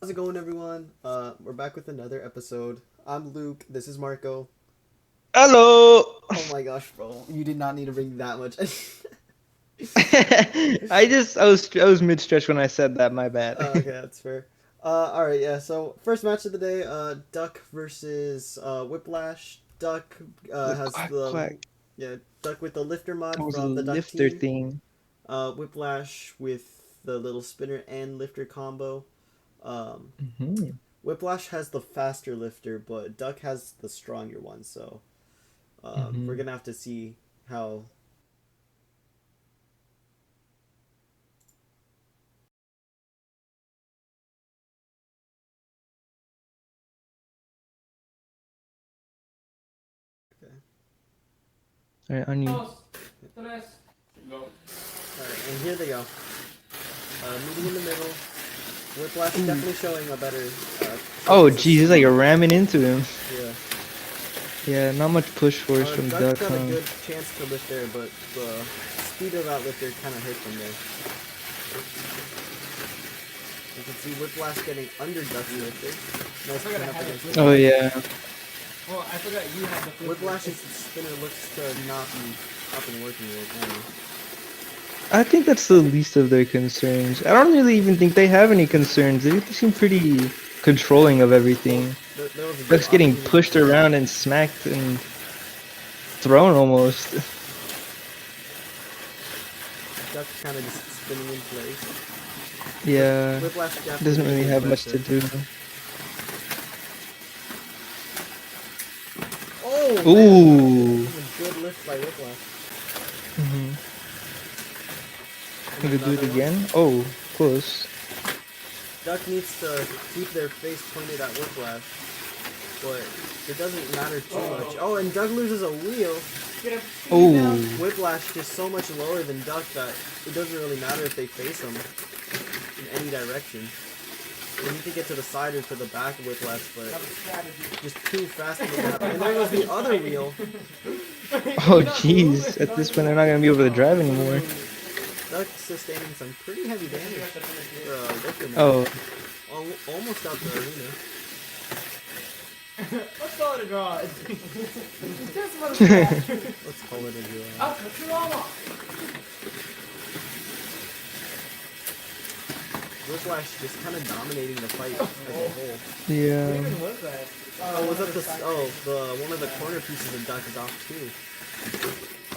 How's it going, everyone? We're back with another episode. I'm Luke. This is Marco. Hello. Oh my gosh, bro! You did not need to bring that much. I was mid stretch when I said that. My bad. Okay, that's fair. All right, yeah. So first match of the day, Duck versus Whiplash. Duck The has quack the quack. Duck with the lifter mod It was a from the Duck lifter team. thing. Whiplash with the little spinner and lifter combo. Um, Hmm. Whiplash has the faster lifter, but Duck has the stronger one. So we're Hmm. gonna have to see how. Okay. All right, on you. All right, and here they go. Meeting in the middle. Whiplash Ooh. definitely showing a better Oh, showcase of geez, he's like speed. ramming into him. Yeah. Yeah, not much push force from Duck Duck, got a huh? good chance to lift there, but the speed of that lifter kind of hurt them there. You can see Whiplash getting under Duck's lifter. Nice clean up against the Oh wall. yeah. Oh, I forgot you had the flip. Whiplash's spinner looks to not be up and working right now. I think that's the least of their concerns. I don't really even think they have any concerns. They seem pretty controlling of Well, everything. there was a good Duck's getting opportunity pushed to lift. around and smacked and thrown almost. Duck kind of just spinning in place. Yeah, Whiplash doesn't definitely really getting have much to aggressive. do. Oh man, Ooh. that was a good lift by Whiplash. Mm-hmm. And We could do it another one. again. Oh, close. Duck needs to keep their face pointed at Whiplash, but it doesn't matter too much. Oh, and Duck loses a wheel. Oh, Whiplash is so much lower than Duck that it doesn't really matter if they face him in any direction. They need to get to the side or to the back of Whiplash, but just too fast to make it happen. And there goes the other wheel. oh, jeez. At this point, they're not gonna be able to drive anymore. Duck sustaining some pretty heavy damage for a lifter mod. Oh, Almost out the arena. Let's call it a draw. Let's call it a draw. Whiplash just kind of dominating the fight as a whole. yeah. was that? Oh, was that the one of the corner pieces of Duck is off too.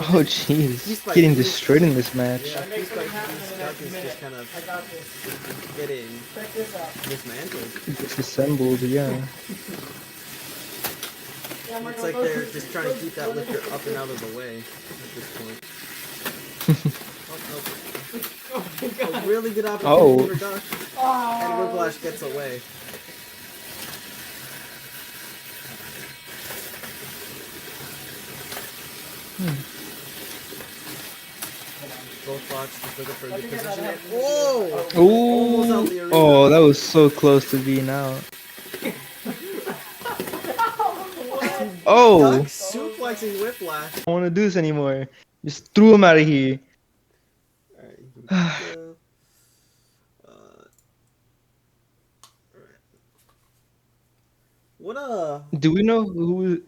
Oh, jeez. Piece by Getting piece. destroyed in this match. Yeah, piece by piece, Duck is just kind of I got this. getting Check this out. dismantled. Disassembled, yeah. Looks like they're just trying to keep that lifter up and out of the way at this point. Oh, a really good opportunity Oh. for Duck. And Whiplash gets away. Both bots just looking for a good position. And, whoa! Almost out the Ooh. arena. Oh, that was so close to being out. Oh. Duck suplexing Whiplash. I don't want to do this anymore. Just threw him out of here. Alright, here we go. What Do we know who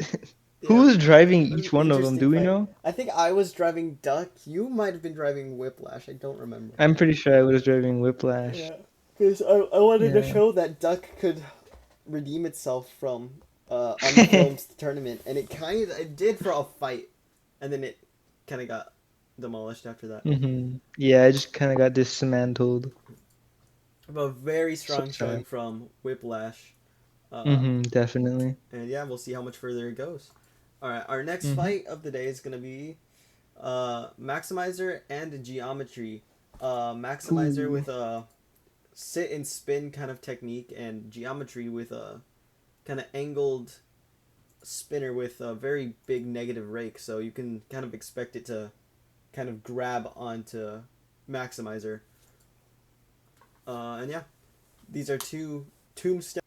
who yeah, was driving an each one of them? interesting Do we fight. know? I think I was driving Duck. You might have been driving Whiplash. I don't remember. I'm pretty sure I was driving Whiplash. Yeah, because I wanted to Yeah. show that Duck could redeem itself from unfilmed tournament, and it did for a fight, and then it kind of got demolished after that. Yeah, I just kind of got dismantled. A very So strong showing sad. from Whiplash. Uh, Definitely. and yeah, we'll see how much further it goes. All right, our next Mm-hmm. fight of the day is gonna be Maximizer and Geometry. Maximizer Ooh. with a sit and spin kind of technique, and Geometry with a kind of angled spinner with a very big negative rake. So you can kind of expect it to kind of grab onto Maximizer. And yeah, these are two tombstones.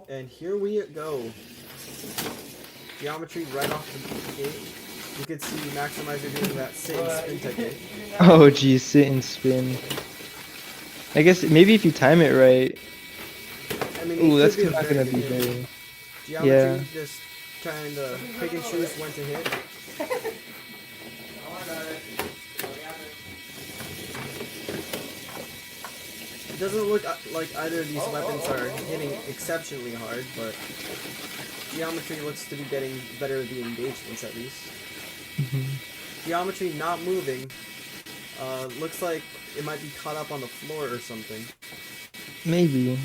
And here we go. Geometry right off the gate. You could see Maximizer doing that sit and spin technique. Oh geez, sit and spin. I guess maybe if you time it right. I mean, Ooh, it that's could be a not very gonna good be hit. very. Geometry Yeah. just trying to pick and choose when to hit. It doesn't look like either of these weapons are hitting exceptionally hard, but Geometry looks to be getting better at the engagements at least. Geometry not moving. Looks like it might be caught up on the floor or something. Maybe.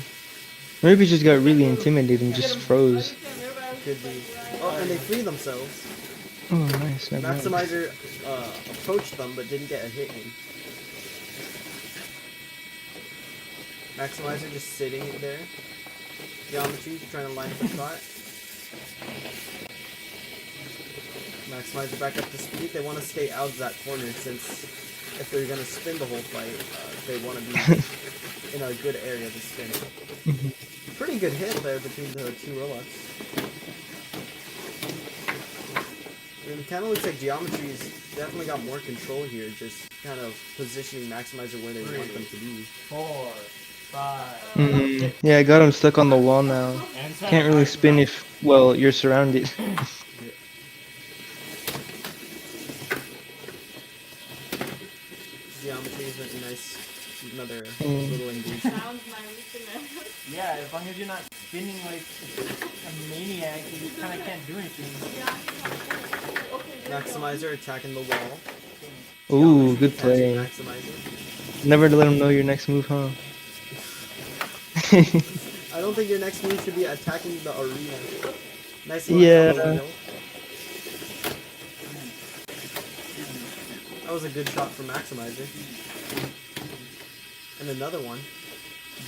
Maybe it just got really intimidated and just froze. Could be. Oh, and they free themselves. Oh, nice. Never mind. Maximizer approached them but didn't get a hit in. Maximizer just sitting there. Geometry trying to line up a shot. Maximizer back up to speed. They want to stay out of that corner since if they're going to spin the whole fight, they want to be in a good area to spin. Pretty good hit there between the two robots. And it kind of looks like Geometry's definitely got more control here, just kind of positioning Maximizer where they want them to be. 4, 5. Yeah, I got him stuck on the wall now. Can't really spin if, well, you're surrounded. Geometry is a nice, another little engagement. Yeah, as long as you're not spinning like a maniac, you kind of can't do anything. Maximizer attacking the wall. Ooh, good Catching play. Maximizer. Never let him know your next move, huh? I don't think your next move should be attacking the arena. Nice Yeah. little That was a good shot from Maximizer. And another one.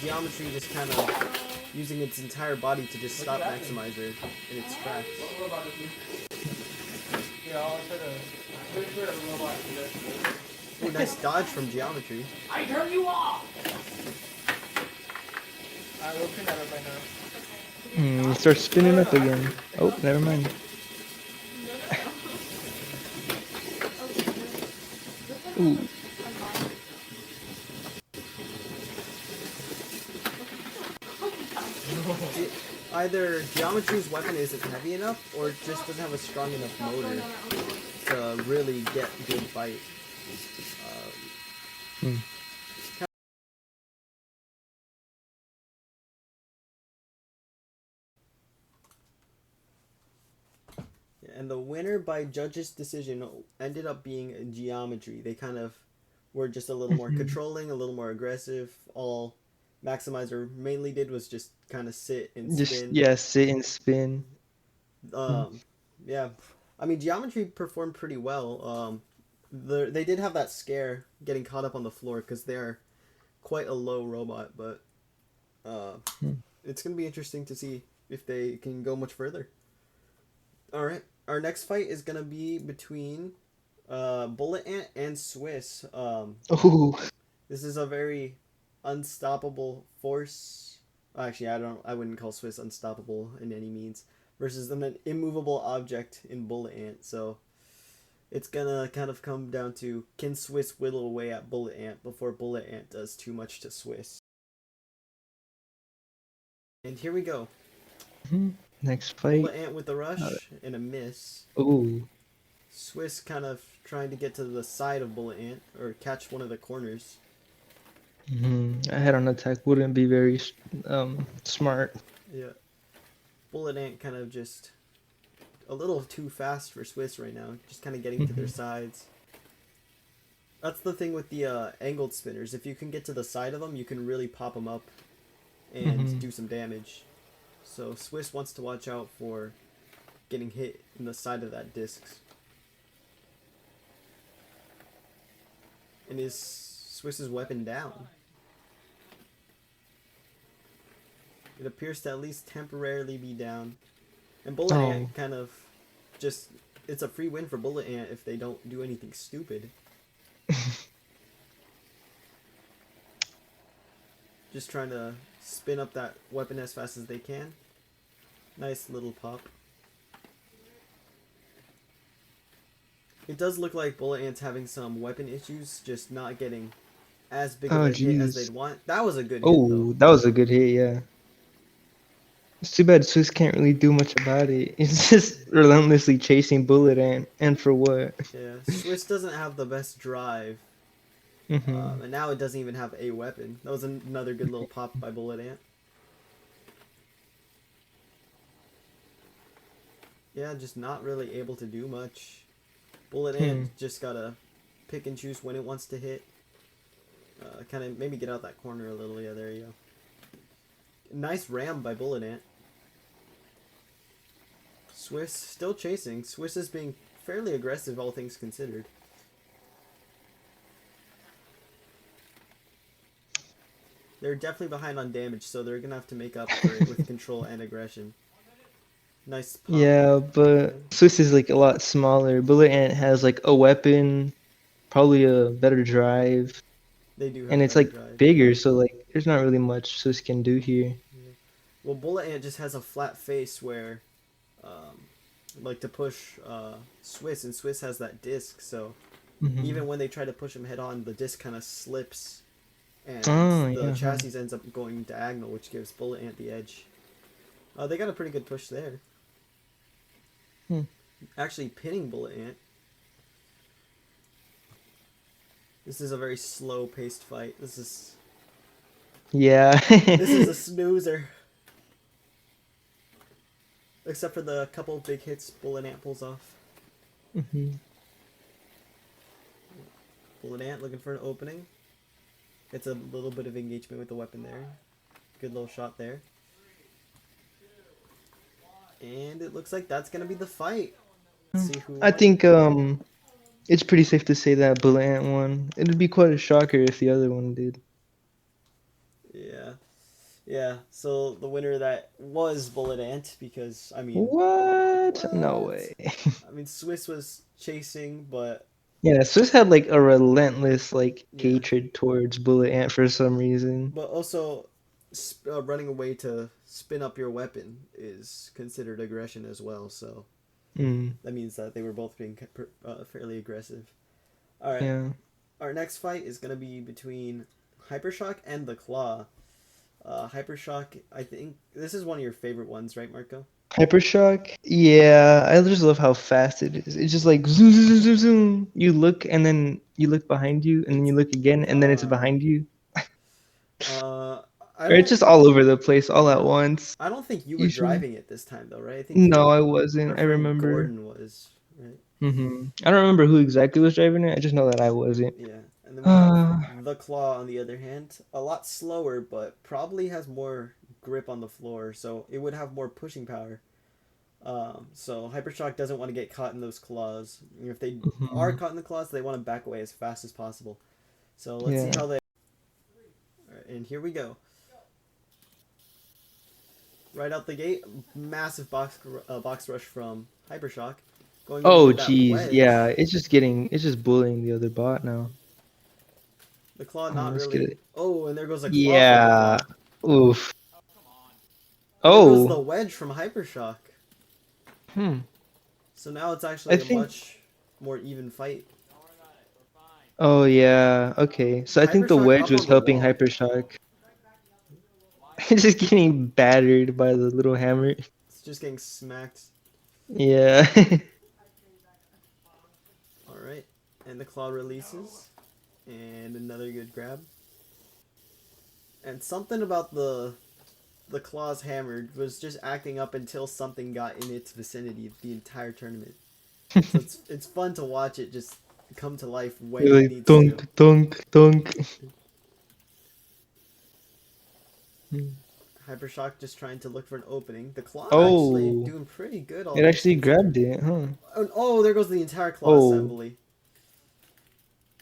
Geometry just kind of using its entire body to just stop Maximizer in its tracks. Ooh, nice dodge from Geometry. I turn you off! I will turn that up right now. He starts spinning up again. Oh, never mind. Ooh. Either Geometry's weapon isn't heavy enough, or it just doesn't have a strong enough motor to really get good fight. And the winner by judges' decision ended up being Geometry. They kind of were just a little more controlling, a little more aggressive. All Maximizer mainly did was just kind of sit and Just, spin. yeah, sit and spin. Yeah. I mean, Geometry performed pretty well. They did have that scare getting caught up on the floor because they're quite a low robot, but it's going to be interesting to see if they can go much further. All right. Our next fight is going to be between Bullet Ant and Swiss. Ooh. This is a very unstoppable force. Actually, I wouldn't call Swiss unstoppable in any means. Versus an immovable object in Bullet Ant. So it's gonna kind of come down to, can Swiss whittle away at Bullet Ant before Bullet Ant does too much to Swiss. And here we go. Next fight. Bullet Ant with a rush and a miss. Ooh. Swiss kind of trying to get to the side of Bullet Ant or catch one of the corners. A head-on attack wouldn't be very smart. Yeah. Bullet Ant kind of just a little too fast for Swiss right now. Just kind of getting to their sides. That's the thing with the angled spinners. If you can get to the side of them, you can really pop them up and do some damage. So Swiss wants to watch out for getting hit in the side of that disc. And is Swiss's weapon down? It appears to at least temporarily be down. And Bullet Ant kind of just, it's a free win for Bullet Ant if they don't do anything stupid. Just trying to spin up that weapon as fast as they can. Nice little pop. It does look like Bullet Ant's having some weapon issues, just not getting as big of Oh a hit as they'd jeez. want. That was a good hit, though. Oh, that was a good hit, yeah. It's too bad Swiss can't really do much about it. It's just relentlessly chasing Bullet Ant, and for what? Yeah, Swiss doesn't have the best drive, Mm-hmm. and now it doesn't even have a weapon. That was another good little pop by Bullet Ant. Yeah, just not really able to do much. Bullet Ant just gotta pick and choose when it wants to hit. Kind of maybe get out that corner a little. Yeah, there you go. Nice ram by Bullet Ant. Swiss still chasing. Swiss is being fairly aggressive, all things considered. They're definitely behind on damage, so they're gonna have to make up for it with control and aggression. Nice pop. Yeah, but Swiss is like a lot smaller. Bullet Ant has like a weapon, probably a better drive, They do have and it's better like drive. bigger, so like there's not really much Swiss can do here. Yeah. Well, Bullet Ant just has a flat face where, like to push Swiss, and Swiss has that disc, so Mm-hmm. even when they try to push him head on, the disc kind of slips, and Oh, the yeah. chassis ends up going diagonal, which gives Bullet Ant the edge. They got a pretty good push there. Actually pinning Bullet Ant. This is a very slow paced fight. This is Yeah. a snoozer. Except for the couple of big hits Bullet Ant pulls off. Mm-hmm. Bullet Ant looking for an opening. Gets a little bit of engagement with the weapon there. Good little shot there. And it looks like that's gonna be the fight. Let's see who I won. think it's pretty safe to say that Bullet Ant won. It'd be quite a shocker if the other one did. Yeah. Yeah, so the winner of that was Bullet Ant because, I mean... What? No what? way. I mean, Swiss was chasing, but... Yeah, Swiss had like a relentless like Yeah. hatred towards Bullet Ant for some reason. But also, running away to spin up your weapon is considered aggression as well, so... That means that they were both being fairly aggressive. Alright, Yeah. our next fight is going to be between Hypershock and the Claw. Hypershock, I think this is one of your favorite ones, right, Marco? Hypershock? Yeah, I just love how fast it is. It's just like zoom, zoom, zoom, zoom, zoom. You look and then you look behind you and then you look again and then it's behind you. I Or it's don't, just all over the place all at once. I don't think you were Usually. driving it this time, though, right? I think No, I wasn't. our I friend remember. Gordon was, right? I don't remember who exactly was driving it. I just know that I wasn't. Yeah. And then we have the Claw on the other hand, a lot slower, but probably has more grip on the floor, so it would have more pushing power. So Hypershock doesn't want to get caught in those claws. If they are caught in the claws, they want to back away as fast as possible. So let's see how they... Alright, and here we go. Right out the gate, massive box rush from Hypershock. Going Oh, with that jeez. wedge. Yeah, it's just bullying the other bot now. The Claw not Let's really... get it. Oh, and there goes a Claw Yeah. from the Claw. Oof. And there goes the Oh. wedge from Hypershock. So now it's I actually a think. much more even fight. Oh yeah. Okay. So I think the Hypershock wedge up was on the helping wall. Hypershock. It's just getting battered by the little hammer. It's just getting smacked. Yeah. Alright. And the Claw releases. And another good grab. And something about the Claws hammered was just acting up until something got in its vicinity the entire tournament. So it's fun to watch it just come to life when You're it like needs dunk, to. dunk, dunk. Hypershock just trying to look for an opening. The Claw actually Oh. doing pretty good. All It things actually considered. grabbed it, huh? Oh, there goes the entire Claw Oh. assembly.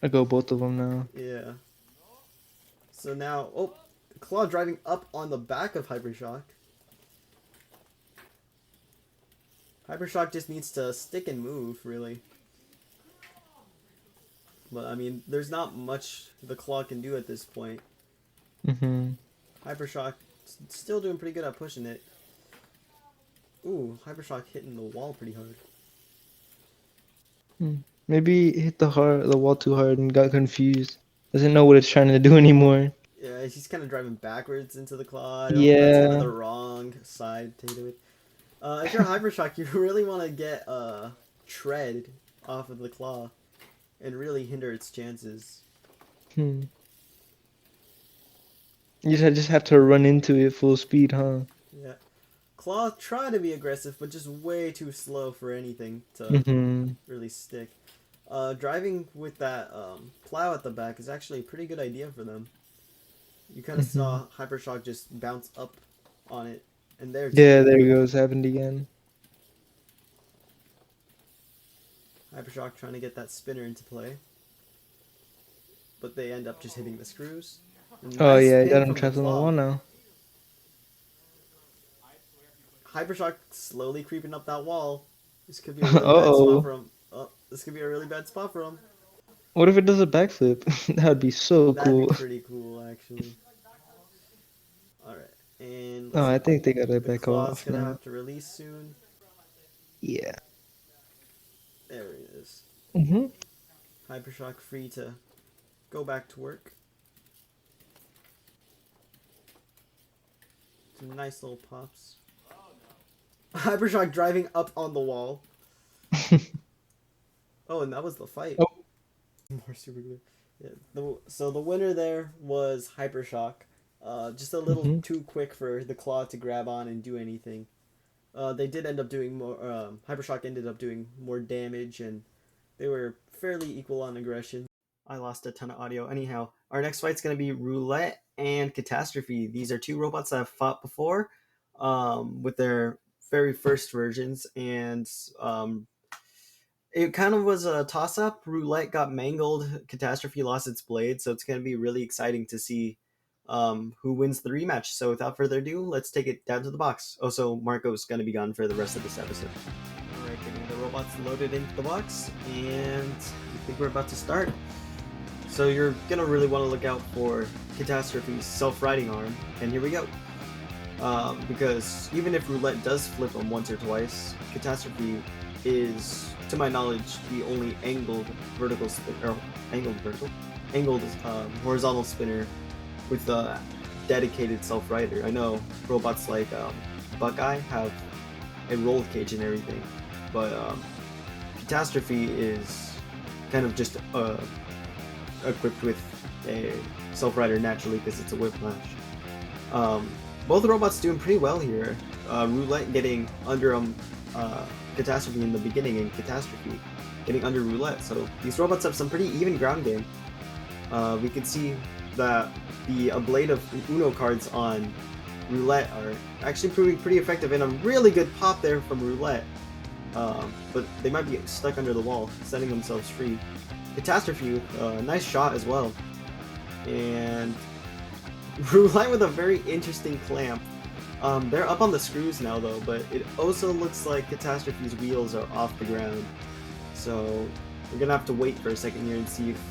I go both of them now. Yeah. So now, Claw driving up on the back of Hypershock. Hypershock just needs to stick and move, really. But, I mean, there's not much the Claw can do at this point. Hypershock still doing pretty good at pushing it. Ooh, Hypershock hitting the wall pretty hard. Maybe it hit the wall too hard and got confused. Doesn't know what it's trying to do anymore. Yeah, he's kind of driving backwards into the claw. That's kind of Yeah. the wrong side to do it. If you're Hypershock, you really want to get tread off of the claw and really hinder its chances. Hmm. You just have to run into it full speed, huh? Yeah. Claw try to be aggressive, but just way too slow for anything to Mm-hmm. really stick. Driving with that plow at the back is actually a pretty good idea for them. You kind of saw Hypershock just bounce up on it, and there too. Yeah, there it goes. Happened again. Hypershock trying to get that spinner into play, but they end up just hitting the screws. Oh Nice yeah, pin got him from the trapped on the claw. wall now. Hypershock slowly creeping up that wall. This could be a really bad spot Uh-oh. for him. Oh, this could be a really bad spot for him. What if it does a backflip? That would be so That'd cool. be pretty cool, actually. Alright, and Oh, let's I see. think they gotta The back claw's off gonna now. have to release soon. Yeah. There he is. Mm-hmm. Hypershock free to go back to work. Some nice little pops. Hypershock driving up on the wall. Oh, and that was the fight. Oh. More super glue. Yeah. So the winner there was Hypershock. Just a little too quick for the claw to grab on and do anything. They did end up doing more. Hypershock ended up doing more damage, and they were fairly equal on aggression. I lost a ton of audio. Anyhow, our next fight's gonna be Roulette and Catastrophe. These are two robots that I've fought before, with their very first versions, and it kind of was a toss-up. Roulette got mangled. Catastrophe lost its blade, so it's going to be really exciting to see who wins the rematch. So without further ado, let's take it down to the box. Oh, so Marco's going to be gone for the rest of this episode. All right, getting the robots loaded into the box, and I think we're about to start. So you're going to really want to look out for Catastrophe's self-riding arm, and here we go. Because even if Roulette does flip him once or twice, Catastrophe is, to my knowledge, the only angled horizontal spinner with a dedicated self-rider. I know robots like Buckeye have a roll cage and everything, but Catastrophe is kind of just equipped with a self-rider naturally because it's a Whiplash. Both robots doing pretty well here. Roulette getting under Catastrophe in the beginning, and Catastrophe getting under Roulette. So these robots have some pretty even ground game. We can see that the blade of Uno cards on Roulette are actually proving pretty effective, and a really good pop there from Roulette. But they might be stuck under the wall, setting themselves free. Catastrophe, nice shot as well. And Roulette with a very interesting clamp. They're up on the screws now though, but it also looks like Catastrophe's wheels are off the ground. So we're gonna have to wait for a second here and see if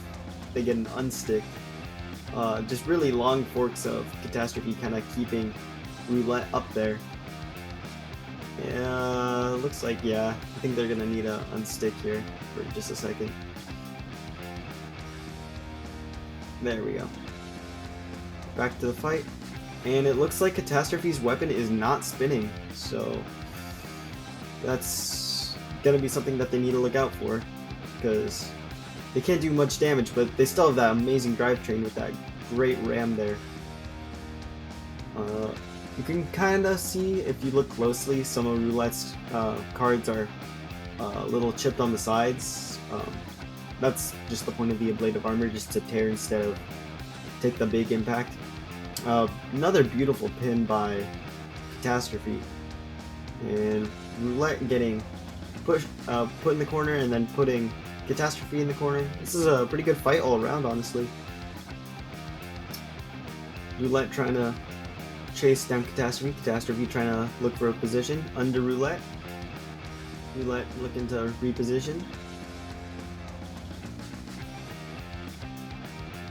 they get an unstick. Just really long forks of Catastrophe kind of keeping Roulette up there. Yeah, looks like, yeah, I think they're gonna need a unstick here for just a second. There we go. Back to the fight. And it looks like Catastrophe's weapon is not spinning, so that's gonna be something that they need to look out for, because they can't do much damage, but they still have that amazing drivetrain with that great ram there. You can kind of see, if you look closely, some of Roulette's cards are a little chipped on the sides. That's just the point of the Blade of Armor, just to tear instead of take the big impact. Another beautiful pin by Catastrophe, and Roulette getting put in the corner and then putting Catastrophe in the corner. This is a pretty good fight all around, honestly. Roulette trying to chase down Catastrophe. Catastrophe trying to look for a position under Roulette. Roulette looking to reposition.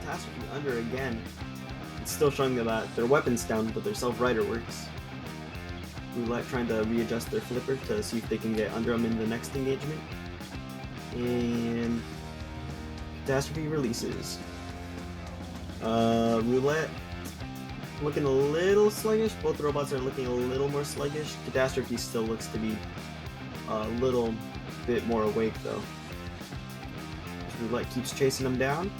Catastrophe under again. It's still showing them that their weapon's down, but their self-rider works. Roulette trying to readjust their flipper to see if they can get under them in the next engagement. And Catastrophe releases. Roulette looking a little sluggish. Both robots are looking a little more sluggish. Catastrophe still looks to be a little bit more awake though. Roulette keeps chasing them down.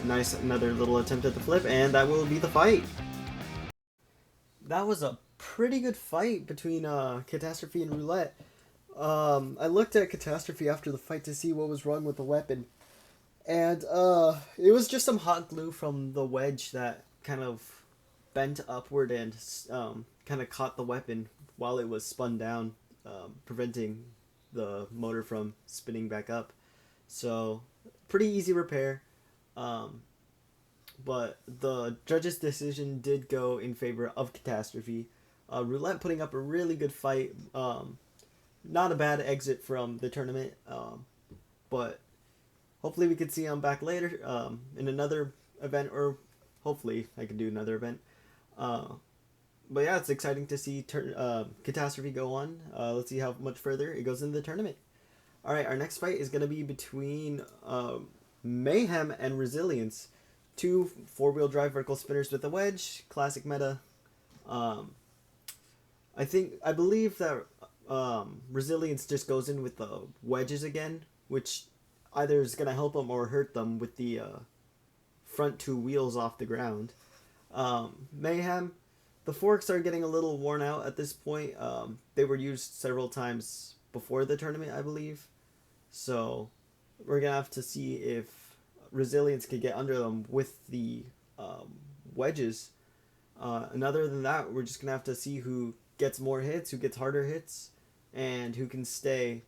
Nice, another little attempt at the flip, and that will be the fight. That was a pretty good fight between Catastrophe and Roulette. I looked at Catastrophe after the fight to see what was wrong with the weapon. And it was just some hot glue from the wedge that kind of bent upward and kind of caught the weapon while it was spun down, preventing the motor from spinning back up. So, pretty easy repair. But the judge's decision did go in favor of Catastrophe. Roulette putting up a really good fight. Not a bad exit from the tournament, but hopefully we could see him back later in another event, or hopefully I can do another event. But yeah, it's exciting to see Catastrophe go on. Let's see how much further it goes into the tournament. Alright, our next fight is going to be between Mayhem and Resilience. Two four-wheel drive vertical spinners with a wedge. Classic meta. I believe that Resilience just goes in with the wedges again, which either is going to help them or hurt them with the front two wheels off the ground. Mayhem, the forks are getting a little worn out at this point. They were used several times before the tournament, I believe. So we're going to have to see if Resilience could get under them with the wedges. And other than that, we're just going to have to see who gets more hits, who gets harder hits, and who can stay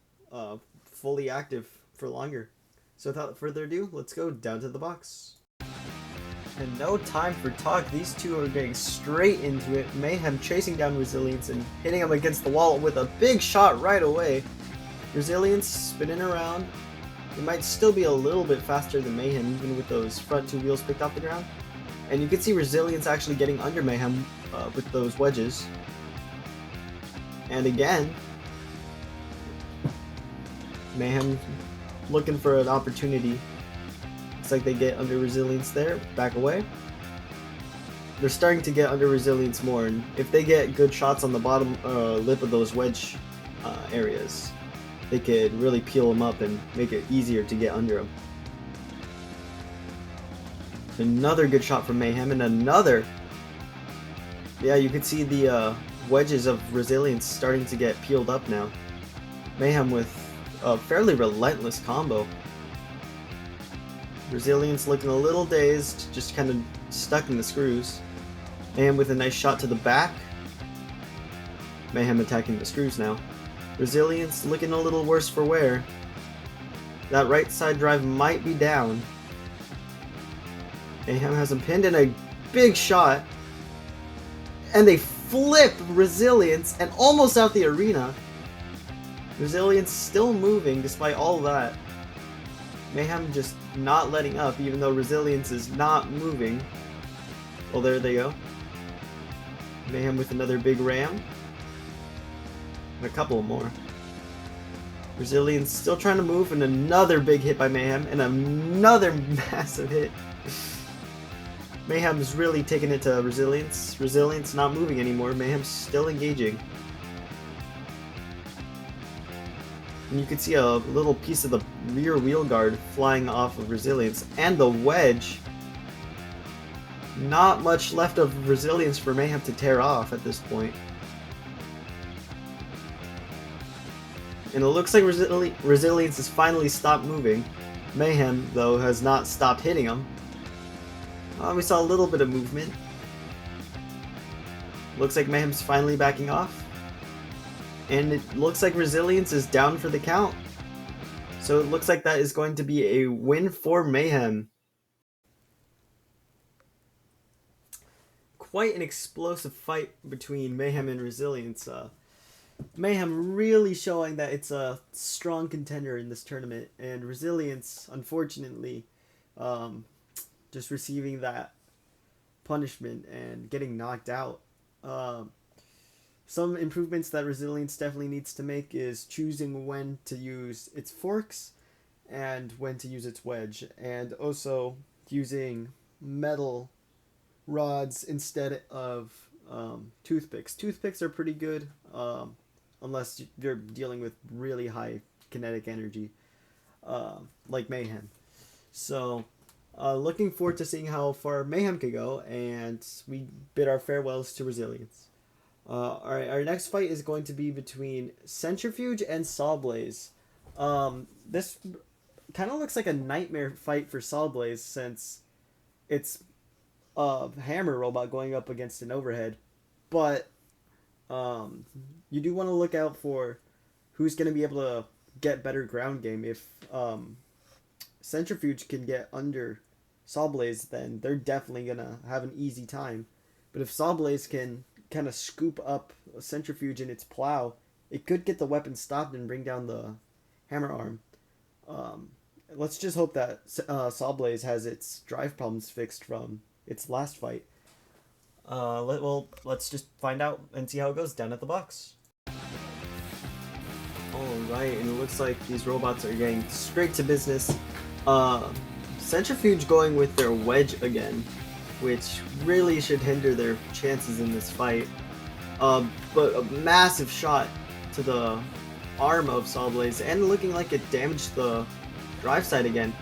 fully active for longer. So without further ado, let's go down to the box. And no time for talk, these two are getting straight into it. Mayhem chasing down Resilience and hitting him against the wall with a big shot right away. Resilience spinning around. It might still be a little bit faster than Mayhem, even with those front two wheels picked off the ground. And you can see Resilience actually getting under Mayhem with those wedges. And again, Mayhem looking for an opportunity. Looks like they get under Resilience there, back away. They're starting to get under Resilience more, and if they get good shots on the bottom lip of those wedge areas, they could really peel them up and make it easier to get under them. Another good shot from Mayhem, and another. Yeah, you can see the wedges of Resilience starting to get peeled up now. Mayhem with a fairly relentless combo. Resilience looking a little dazed, just kind of stuck in the screws. Mayhem with a nice shot to the back. Mayhem attacking the screws now. Resilience looking a little worse for wear. That right side drive might be down. Mayhem has him pinned in a big shot. And they flip Resilience and almost out the arena. Resilience still moving despite all that. Mayhem just not letting up even though Resilience is not moving. Well, there they go. Mayhem with another big ram. And a couple more. Resilience still trying to move, and another big hit by Mayhem, and another massive hit. Mayhem's really taking it to Resilience. Resilience not moving anymore. Mayhem's still engaging. And you can see a little piece of the rear wheel guard flying off of Resilience, and the wedge. Not much left of Resilience for Mayhem to tear off at this point. And it looks like Resilience has finally stopped moving. Mayhem, though, has not stopped hitting him. We saw a little bit of movement. Looks like Mayhem's finally backing off. And it looks like Resilience is down for the count. So it looks like that is going to be a win for Mayhem. Quite an explosive fight between Mayhem and Resilience. Mayhem really showing that it's a strong contender in this tournament, and Resilience, unfortunately, just receiving that punishment and getting knocked out. Some improvements that Resilience definitely needs to make is choosing when to use its forks and when to use its wedge, and also using metal rods instead of toothpicks. Toothpicks are pretty good, unless you're dealing with really high kinetic energy, like Mayhem. So, looking forward to seeing how far Mayhem could go, and we bid our farewells to Resilience. Our next fight is going to be between Centrifuge and Sawblaze. This kind of looks like a nightmare fight for Sawblaze since it's a hammer robot going up against an overhead. But you do want to look out for who's going to be able to get better ground game. If Centrifuge can get under Sawblaze, then they're definitely going to have an easy time. But if Sawblaze can kind of scoop up a Centrifuge in its plow, it could get the weapon stopped and bring down the hammer arm. Let's just hope that Sawblaze has its drive problems fixed from its last fight. Let's just find out and see how it goes down at the box. Alright, and it looks like these robots are getting straight to business. Centrifuge going with their wedge again, which really should hinder their chances in this fight. But a massive shot to the arm of Sawblaze, and looking like it damaged the drive side again.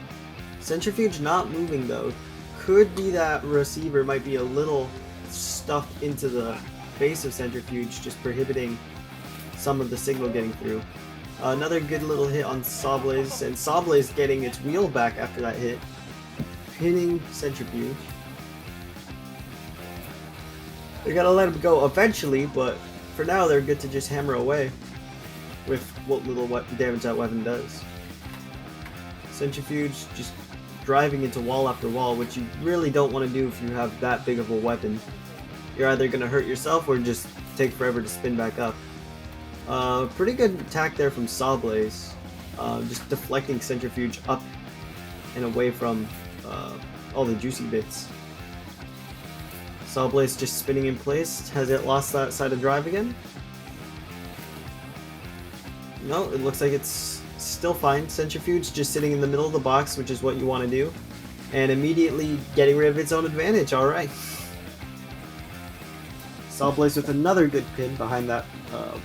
Centrifuge not moving though. Could be that receiver might be a little stuffed into the base of Centrifuge, just prohibiting some of the signal getting through. Another good little hit on Sawblaze, and Sawblaze getting its wheel back after that hit, pinning Centrifuge. They gotta let him go eventually, but for now they're good to just hammer away with what little damage that weapon does. Centrifuge just driving into wall after wall, which you really don't want to do if you have that big of a weapon. You're either going to hurt yourself or just take forever to spin back up. Pretty good attack there from Sawblaze, just deflecting Centrifuge up and away from all the juicy bits. Sawblaze just spinning in place. Has it lost that side of drive again? No, it looks like it's still fine. Centrifuge just sitting in the middle of the box, which is what you want to do, and immediately getting rid of its own advantage. Alright. Sawblaze with another good pin behind that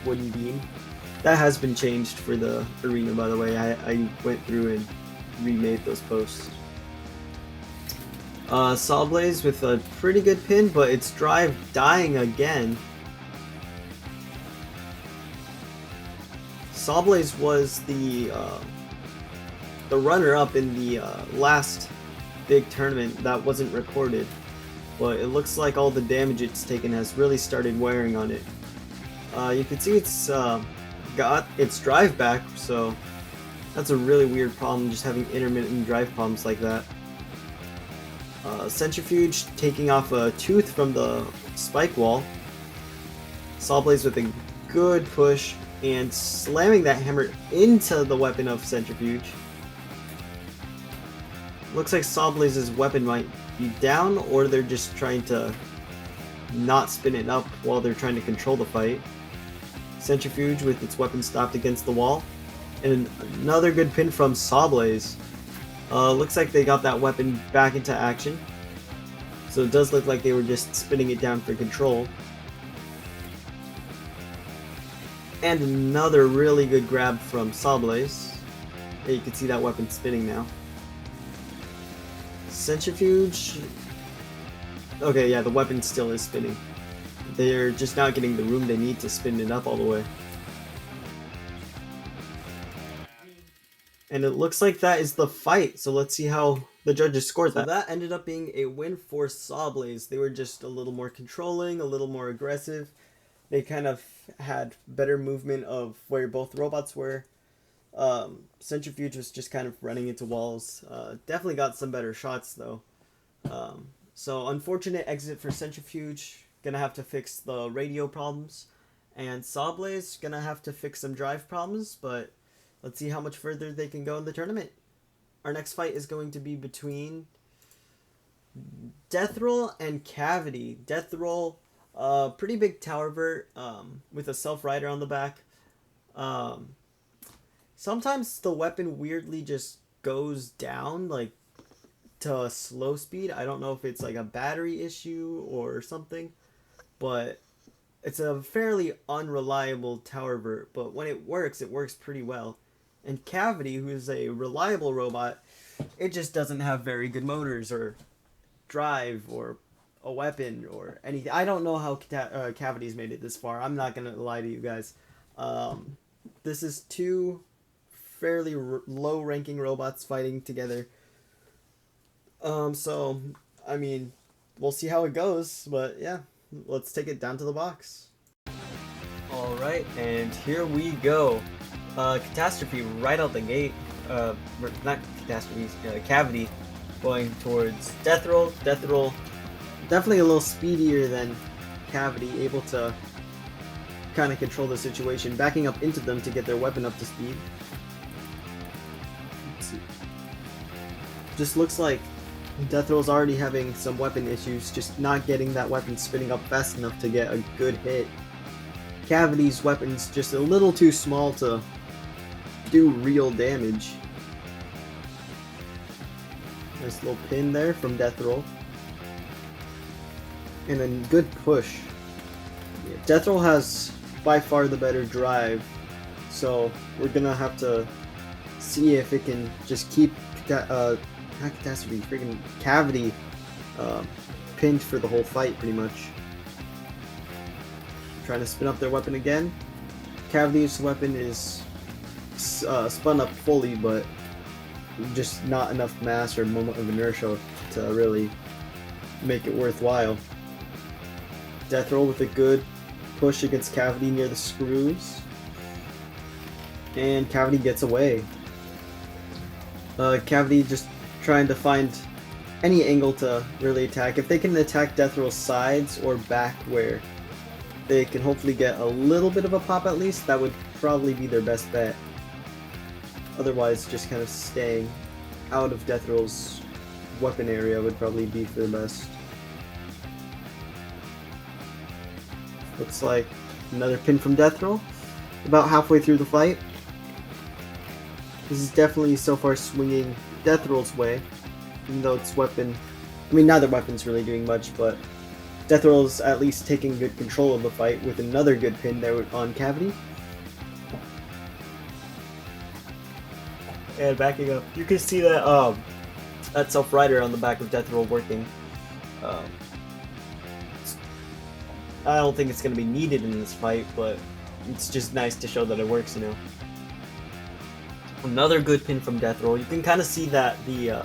wooden beam. That has been changed for the arena, by the way. I went through and remade those posts. Sawblaze with a pretty good pin, but its drive dying again. Sawblaze was the runner-up in the last big tournament that wasn't recorded, but it looks like all the damage it's taken has really started wearing on it. You can see it's got its drive back, so that's a really weird problem, just having intermittent drive problems like that. Centrifuge taking off a tooth from the spike wall. Sawblaze with a good push and slamming that hammer into the weapon of Centrifuge. Looks like Sawblaze's weapon might be down, or they're just trying to not spin it up while they're trying to control the fight. Centrifuge with its weapon stopped against the wall. And another good pin from Sawblaze. Looks like they got that weapon back into action. So it does look like they were just spinning it down for control. And another really good grab from Sawblaze. Yeah, you can see that weapon spinning now. Centrifuge. Okay, yeah, the weapon still is spinning. They're just not getting the room they need to spin it up all the way. And it looks like that is the fight, so let's see how the judges scored that. So that ended up being a win for Sawblaze. They were just a little more controlling, a little more aggressive. They kind of had better movement of where both robots were. Centrifuge was just kind of running into walls. Definitely got some better shots though. So unfortunate exit for Centrifuge. Gonna have to fix the radio problems. And Sawblaze gonna have to fix some drive problems, but let's see how much further they can go in the tournament. Our next fight is going to be between Deathroll and Cavity. Deathroll Pretty big tower vert with a self-rider on the back. Um, Sometimes the weapon weirdly just goes down, like, to a slow speed. I don't know if it's like a battery issue or something, but it's a fairly unreliable tower vert. But when it works pretty well. And Cavity, who is a reliable robot, it just doesn't have very good motors or drive or a weapon or anything. I don't know how Cavity's made it this far. I'm not gonna lie to you guys. This is two fairly low-ranking robots fighting together. So, I mean, we'll see how it goes, but yeah, let's take it down to the box. Alright, and here we go. Catastrophe right out the gate. Not Catastrophe, Cavity going towards Deathroll. Deathroll definitely a little speedier than Cavity, able to kind of control the situation, backing up into them to get their weapon up to speed. Let's see. Just looks like Deathroll's already having some weapon issues, just not getting that weapon spinning up fast enough to get a good hit. Cavity's weapon's just a little too small to do real damage. Nice little pin there from Deathroll. And a good push. Yeah, Deathroll has by far the better drive, so we're gonna have to see if it can just keep not Catastrophe, freaking Cavity pinned for the whole fight, pretty much. Trying to spin up their weapon again. Cavity's weapon is spun up fully, but just not enough mass or moment of inertia to really make it worthwhile. Deathroll with a good push against Cavity near the screws. And Cavity gets away. Cavity just trying to find any angle to really attack. If they can attack Deathroll's sides or back where they can hopefully get a little bit of a pop at least, that would probably be their best bet. Otherwise, just kind of staying out of Deathroll's weapon area would probably be for the best. Looks like another pin from Deathroll, about halfway through the fight. This is definitely so far swinging Deathroll's way, even though its weapon, I mean, neither weapon's really doing much, but Deathroll's at least taking good control of the fight with another good pin there on Cavity. And backing up, you can see that that self-rider on the back of Deathroll working. I don't think it's going to be needed in this fight, but it's just nice to show that it works, you know. Another good pin from Deathroll. You can kind of see that the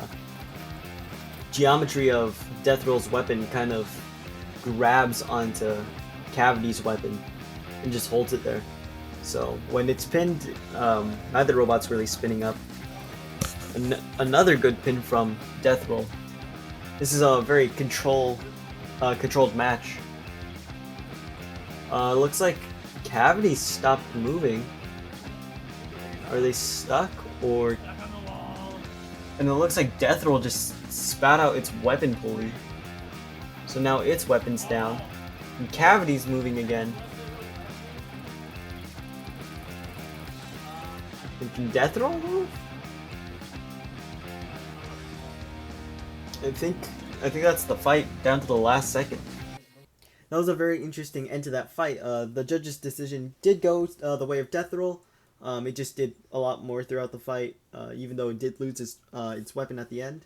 geometry of Deathroll's weapon kind of grabs onto Cavity's weapon and just holds it there. So when it's pinned, neither robot's really spinning up. Another good pin from Deathroll. This is a very controlled match. Looks like Cavity stopped moving. Are they stuck or? And it looks like Deathroll just spat out its weapon pulley. So now its weapon's down. And Cavity's moving again. And can Deathroll move? I think that's the fight down to the last second. That was a very interesting end to that fight. The judge's decision did go the way of Deathroll. It just did a lot more throughout the fight, even though it did lose its weapon at the end.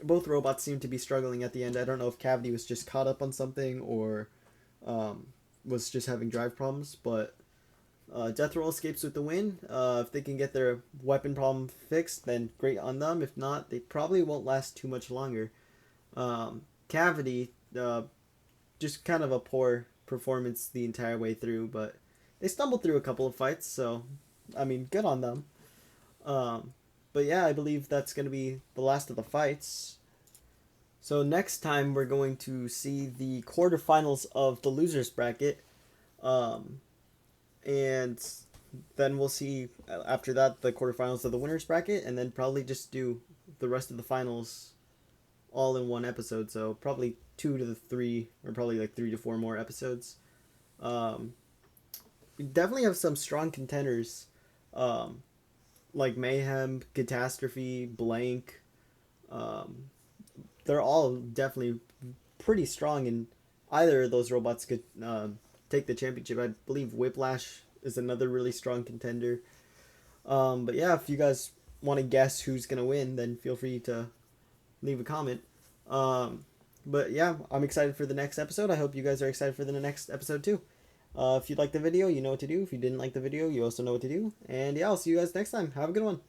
Both robots seemed to be struggling at the end. I don't know if Cavity was just caught up on something or was just having drive problems, but Deathroll escapes with the win. If they can get their weapon problem fixed, then great on them. If not, they probably won't last too much longer. Cavity, just kind of a poor performance the entire way through, but they stumbled through a couple of fights, so, I mean, good on them. But yeah, I believe that's going to be the last of the fights. So next time we're going to see the quarterfinals of the losers bracket. And then we'll see after that the quarterfinals of the winners bracket, and then probably just do the rest of the finals all in one episode. So probably 2 to 3, or probably like 3 to 4 more episodes. We definitely have some strong contenders, like Mayhem, Catastrophe, Blank. They're all definitely pretty strong, and either of those robots could take the championship. I believe Whiplash is another really strong contender. But yeah, if you guys want to guess who's gonna win, then feel free to leave a comment. But yeah, I'm excited for the next episode. I hope you guys are excited for the next episode too. If you liked the video, you know what to do. If you didn't like the video, you also know what to do. And yeah, I'll see you guys next time. Have a good one.